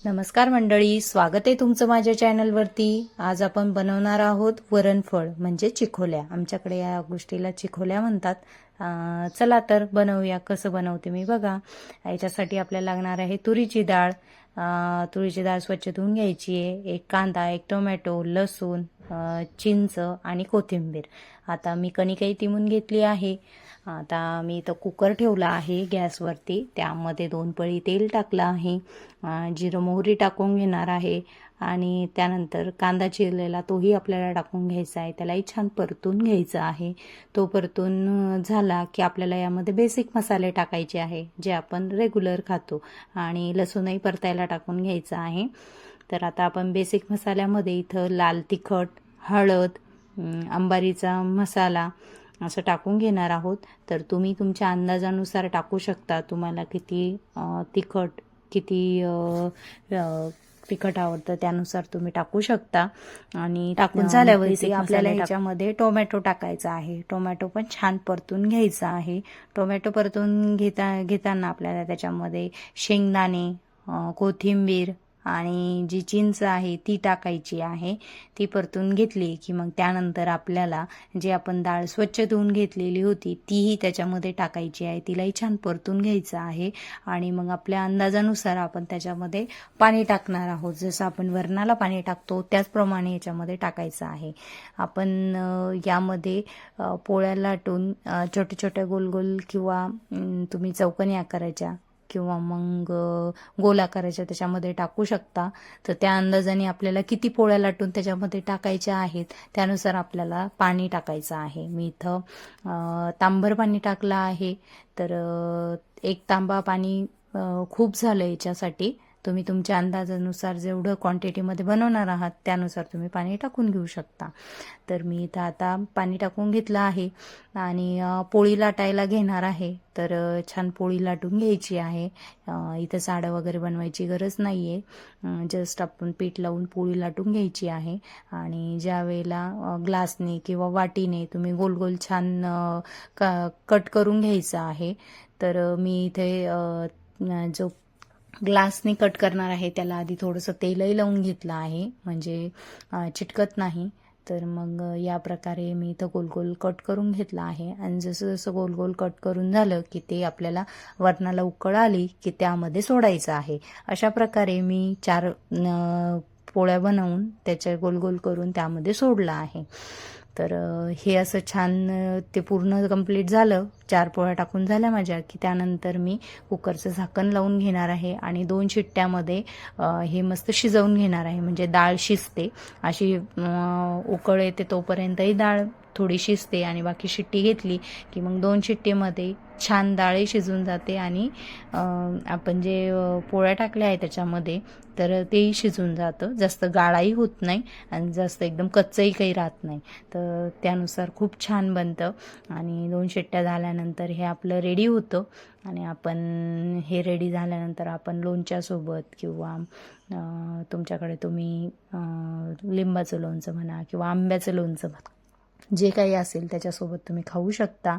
नमस्कार मंडळी, स्वागत आहे तुमचं माझ्या चॅनलवरती। आज आपण बनवणार आहोत वरणफळ म्हणजे चिखोल्या। आमच्याकडे या गोष्टीला चिखोल्या म्हणतात। चला तर बनवूया। कसं बनवते मी बघा। याच्यासाठी आपल्याला लागणार आहे तुरीची डाळ। तुरीची डाळ स्वच्छ धुवून घ्यायची आहे। एक कांदा, एक टोमॅटो, लसूण, चिंच आणि कोथिंबीर। आता मी कणिक तिमून घेतली आहे। आता मी इथं कुकर ठेवला आहे गॅसवरती। त्यामध्ये 2 पळी तेल टाकलं आहे। जिरं मोहरी टाकून घेणार आहे आणि त्यानंतर कांदा चिरलेला तोही आपल्याला टाकून घ्यायचा आहे। त्यालाही छान परतून घ्यायचं आहे। तो परतून झाला की आपल्याला यामध्ये बेसिक मसाले टाकायचे आहे जे आपण रेग्युलर खातो आणि लसूणही परतायला टाकून घ्यायचा आहे। तर आता आपण बेसिक मसाल्यामध्ये इथं लाल तिखट, हळद, अंबारीचा मसाला असं टाकून घेणार आहोत। तर तुम्ही तुमच्या अंदाजानुसार टाकू शकता। तुम्हाला किती तिखट तिखट आवडतं त्यानुसार तुम्ही टाकू शकता। आणि टाकून झाल्यावरती आपल्याला याच्यामध्ये टोमॅटो टाकायचा आहे। टोमॅटो पण छान परतून घ्यायचा आहे। टोमॅटो परतून घेताना आपल्याला त्याच्यामध्ये शेंगदाणे, कोथिंबीर आणि जी चिंच आहे ती टाकायची आहे। ती परतून घेतली की मग त्यानंतर आपल्याला जे आपण डाळ स्वच्छ धुवून घेतलेली होती तीही त्याच्यामध्ये टाकायची आहे। तिलाही छान परतून घ्यायचं आहे आणि मग आपल्या अंदाजानुसार आपण त्याच्यामध्ये पाणी टाकणार आहोत। जसं आपण वरणाला पाणी टाकतो त्याचप्रमाणे याच्यामध्ये टाकायचं आहे। आपण यामध्ये पोळ्या लाटून छोटे छोटे गोल गोल किंवा तुम्ही चौकोनी आकाराच्या किंवा मग गोल आकाराच्या त्याच्यामध्ये टाकू शकता। तर त्या अंदाजाने आपल्याला किती पोळ्या लाटून त्याच्यामध्ये टाकायच्या आहेत त्यानुसार आपल्याला पाणी टाकायचं आहे। मी इथं तांबर पाणी टाकलं आहे। तर 1 तांबा पाणी खूप झालं याच्यासाठी। तुम्ही तुमच्या अंदाजानुसार जेवढं क्वांटिटीमध्ये बनवणार आहात त्यानुसार तुम्ही पाणी टाकून घेऊ शकता। तर मी इथं आता पाणी टाकून घेतलं आहे आणि पोळी लाटायला घेणार आहे। तर छान पोळी लाटून घ्यायची आहे। इथं साडं वगैरे बनवायची गरज नाही आहे। जस्ट आपण पीठ लावून पोळी लाटून घ्यायची आहे आणि ज्या वेळेला ग्लासने किंवा वाटीने तुम्ही गोल गोल छान कट करून घ्यायचं आहे। तर मी इथे जो ग्लासने कट करणार आहे त्याला आधी थोडंसं तेलही लावून घेतलं आहे म्हणजे चिटकत नाही। तर मग या प्रकारे मी इथं गोल गोल कट करून घेतला आहे आणि जसं जसं गोल गोल कट करून झालं की ते आपल्याला वरणाला उकळ आली की त्यामध्ये सोडायचं आहे। अशा प्रकारे मी 4 पोळ्या बनवून त्याचे गोल गोल करून त्यामध्ये सोडलं आहे। तर हे असं छान ते पूर्ण कंप्लीट झालं। 4 पोळ्या टाकून झाल्या माझ्या की त्यानंतर मी कुकरचं झाकण लावून घेणार आहे आणि 2 शिट्ट्यामध्ये हे मस्त शिजवून घेणार आहे म्हणजे डाळ शिजते। अशी उकळ येते तोपर्यंतही डाळ थोडी शिजते आणि बाकी शिट्टी घेतली की मग 2 शिट्टीमध्ये छान डाळही शिजून जाते आणि आपण जे पोळ्या टाकल्या आहे त्याच्यामध्ये तर तेही शिजून जातं। जास्त गाळाही होत नाही आणि जास्त एकदम कच्चंही काही राहत नाही। तर त्यानुसार खूप छान बनतं आणि 2 शिट्ट्या झाल्यानंतर हे आपलं रेडी होतं आणि आपण हे रेडी झाल्यानंतर आपण लोणच्यासोबत किंवा तुमच्याकडे तुम्ही लिंबाचं लोणचं म्हणा किंवा आंब्याचं लोणचं म्हणा जे काही असेल त्याच्यासोबत तुम्ही खाऊ शकता।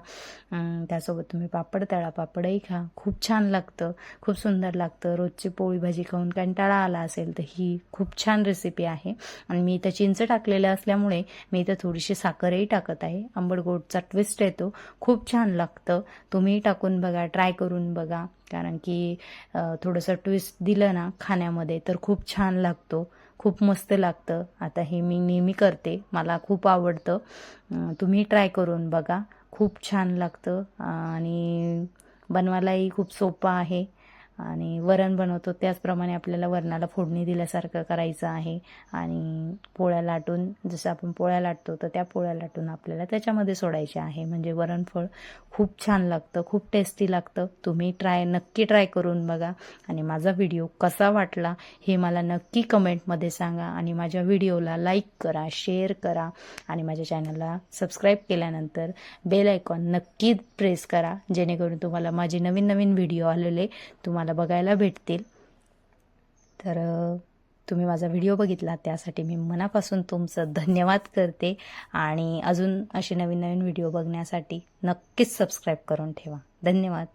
त्यासोबत तुम्ही पापड तळा, पापडही खा, खूप छान लागतं, खूप सुंदर लागतं। रोजची पोळी भाजी खाऊन कंटाळा आला असेल तर ही खूप छान रेसिपी आहे। आणि मी इथं चिंच टाकलेलं असल्यामुळे मी इथं थोडीशी साखरही टाकत आहे। आंबट गोडचा ट्विस्ट येतो, खूप छान लागतं। तुम्ही टाकून बघा, ट्राय करून बघा, कारण की थोडंसं ट्विस्ट दिलं ना खाण्यामध्ये तर खूप छान लागतो, खूप मस्त लागतं। आता हे मी नेहमी करते, मला खूप आवडतं। तुम्ही ट्राय करून बघा, खूप छान लागतं आणि बनवायलाही खूप सोपं आहे। आणि वरण बनवतो त्याचप्रमाणे आपल्याला वरणाला फोडणी दिल्यासारखं करायचं आहे आणि पोळ्या लाटून जसं आपण पोळ्या लाटतो तर त्या पोळ्या लाटून आपल्याला त्याच्यामध्ये सोडायचे आहे म्हणजे वरणफळ खूप छान लागतं, खूप टेस्टी लागतं। तुम्ही नक्की ट्राय करून बघा आणि माझा व्हिडिओ कसा वाटला हे मला नक्की कमेंटमध्ये सांगा आणि माझ्या व्हिडिओला लाईक करा, शेअर करा आणि माझ्या चॅनलला सबस्क्राईब केल्यानंतर बेल आयकॉन नक्की प्रेस करा जेणेकरून तुम्हाला माझे नवीन नवीन व्हिडिओ आलेले तुम्हाला बघायला भेटतील। तर तुम्ही माझा व्हिडिओ बघितला त्यासाठी मी मनापासून तुमचं धन्यवाद करते आणि अजून असे नवीन नवीन व्हिडिओ बघण्यासाठी नक्कीच सबस्क्राईब करून ठेवा। धन्यवाद।